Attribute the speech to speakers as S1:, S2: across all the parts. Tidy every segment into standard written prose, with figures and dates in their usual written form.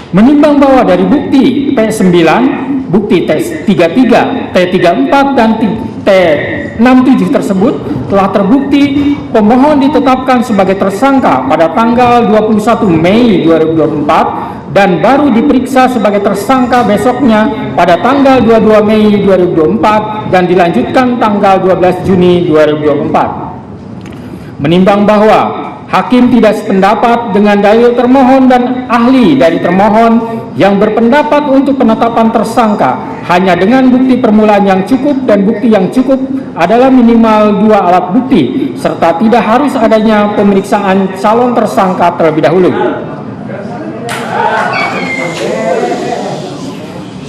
S1: Menimbang bahwa dari bukti T9, bukti T33, T34, dan T67 tersebut telah terbukti pemohon ditetapkan sebagai tersangka pada tanggal 21 Mei 2024 dan baru diperiksa sebagai tersangka besoknya pada tanggal 22 Mei 2024 dan dilanjutkan tanggal 12 Juni 2024. Menimbang bahwa hakim tidak sependapat dengan dalil termohon dan ahli dari termohon yang berpendapat untuk penetapan tersangka hanya dengan bukti permulaan yang cukup dan bukti yang cukup adalah minimal 2 alat bukti serta tidak harus adanya pemeriksaan calon tersangka terlebih dahulu.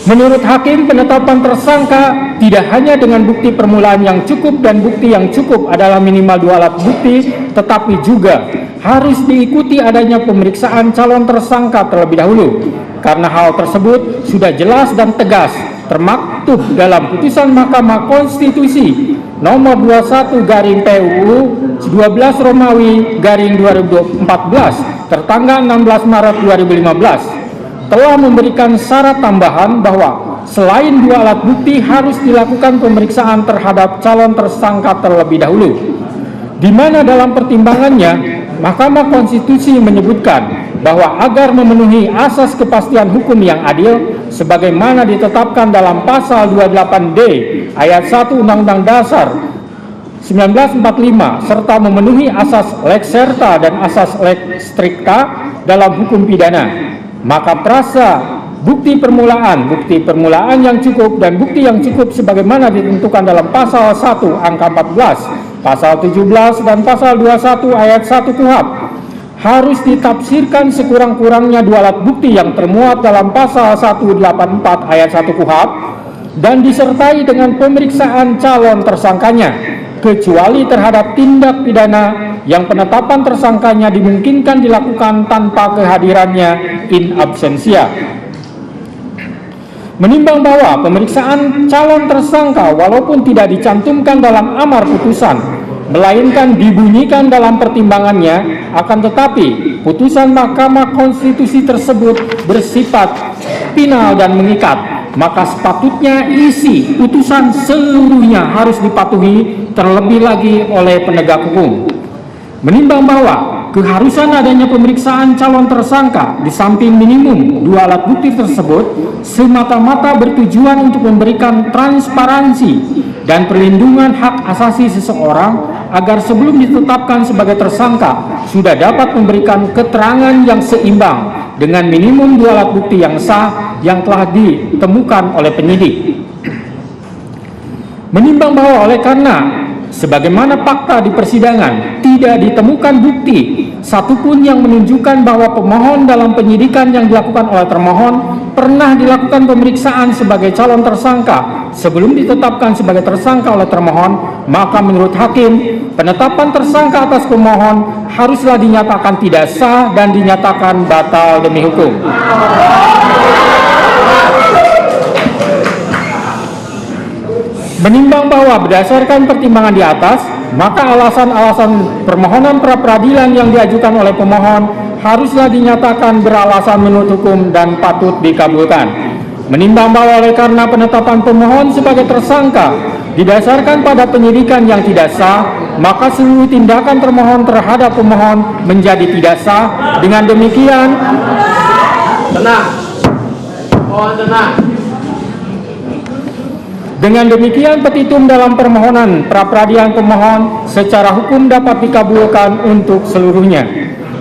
S1: Menurut hakim, penetapan tersangka tidak hanya dengan bukti permulaan yang cukup dan bukti yang cukup adalah minimal 2 alat bukti, tetapi juga harus diikuti adanya pemeriksaan calon tersangka terlebih dahulu. Karena hal tersebut sudah jelas dan tegas termaktub dalam putusan Mahkamah Konstitusi nomor 21/PUU 12 Romawi garing 2014 tertanggal 16 Maret 2015 telah memberikan syarat tambahan bahwa selain 2 alat bukti harus dilakukan pemeriksaan terhadap calon tersangka terlebih dahulu, di mana dalam pertimbangannya Mahkamah Konstitusi menyebutkan bahwa agar memenuhi asas kepastian hukum yang adil sebagaimana ditetapkan dalam pasal 28D ayat 1 Undang-Undang Dasar 1945 serta memenuhi asas lex serta dan asas lex stricta dalam hukum pidana, maka prasa bukti permulaan yang cukup dan bukti yang cukup sebagaimana ditentukan dalam pasal 1 angka 14, pasal 17 dan pasal 21 ayat 1 KUHP harus ditafsirkan sekurang-kurangnya 2 alat bukti yang termuat dalam pasal 184 ayat 1 KUHP dan disertai dengan pemeriksaan calon tersangkanya kecuali terhadap tindak pidana yang penetapan tersangkanya dimungkinkan dilakukan tanpa kehadirannya in absentia. Menimbang bahwa pemeriksaan calon tersangka walaupun tidak dicantumkan dalam amar putusan melainkan dibunyikan dalam pertimbangannya, akan tetapi putusan Mahkamah Konstitusi tersebut bersifat final dan mengikat, maka sepatutnya isi putusan seluruhnya harus dipatuhi terlebih lagi oleh penegak hukum. Menimbang bahwa keharusan adanya pemeriksaan calon tersangka di samping minimum 2 alat bukti tersebut semata-mata bertujuan untuk memberikan transparansi dan perlindungan hak asasi seseorang agar sebelum ditetapkan sebagai tersangka sudah dapat memberikan keterangan yang seimbang dengan minimum 2 alat bukti yang sah yang telah ditemukan oleh penyidik. Menimbang bahwa oleh karena sebagaimana fakta di persidangan tidak ditemukan bukti satupun yang menunjukkan bahwa pemohon dalam penyidikan yang dilakukan oleh termohon pernah dilakukan pemeriksaan sebagai calon tersangka sebelum ditetapkan sebagai tersangka oleh termohon, maka menurut hakim penetapan tersangka atas pemohon haruslah dinyatakan tidak sah dan dinyatakan batal demi hukum. Menimbang bahwa berdasarkan pertimbangan di atas, maka alasan-alasan permohonan pra-peradilan yang diajukan oleh pemohon haruslah dinyatakan beralasan menurut hukum dan patut dikabulkan. Menimbang bahwa oleh karena penetapan pemohon sebagai tersangka didasarkan pada penyidikan yang tidak sah, maka seluruh tindakan termohon terhadap pemohon menjadi tidak sah. Dengan demikian, mohon tenang. Dengan demikian, petitum dalam permohonan pra-peradilan pemohon secara hukum dapat dikabulkan untuk seluruhnya.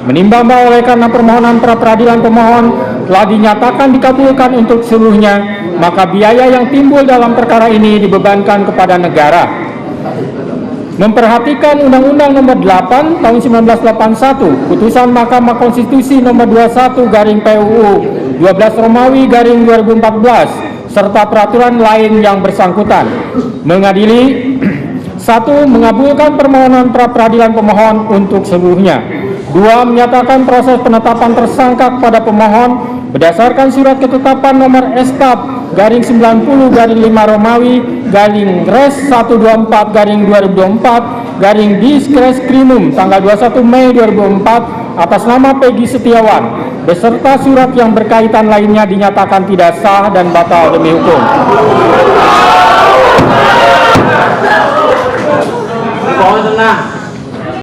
S1: Menimbang bahwa oleh karena permohonan pra-peradilan pemohon telah dinyatakan dikabulkan untuk seluruhnya, maka biaya yang timbul dalam perkara ini dibebankan kepada negara. Memperhatikan Undang-Undang Nomor 8 Tahun 1981, Putusan Mahkamah Konstitusi Nomor 21/PUU 12 Romawi garing 2014, serta peraturan lain yang bersangkutan, mengadili 1. Mengabulkan permohonan pra-peradilan pemohon untuk seluruhnya. 2. Menyatakan proses penetapan tersangka kepada pemohon berdasarkan surat ketetapan nomor SKAP garing 90 garing 5 Romawi garing Res 124 garing 2024 garing Diskreskrimum tanggal 21 Mei 2004 atas nama Peggy Setiawan beserta surat yang berkaitan lainnya dinyatakan tidak sah dan batal demi hukum.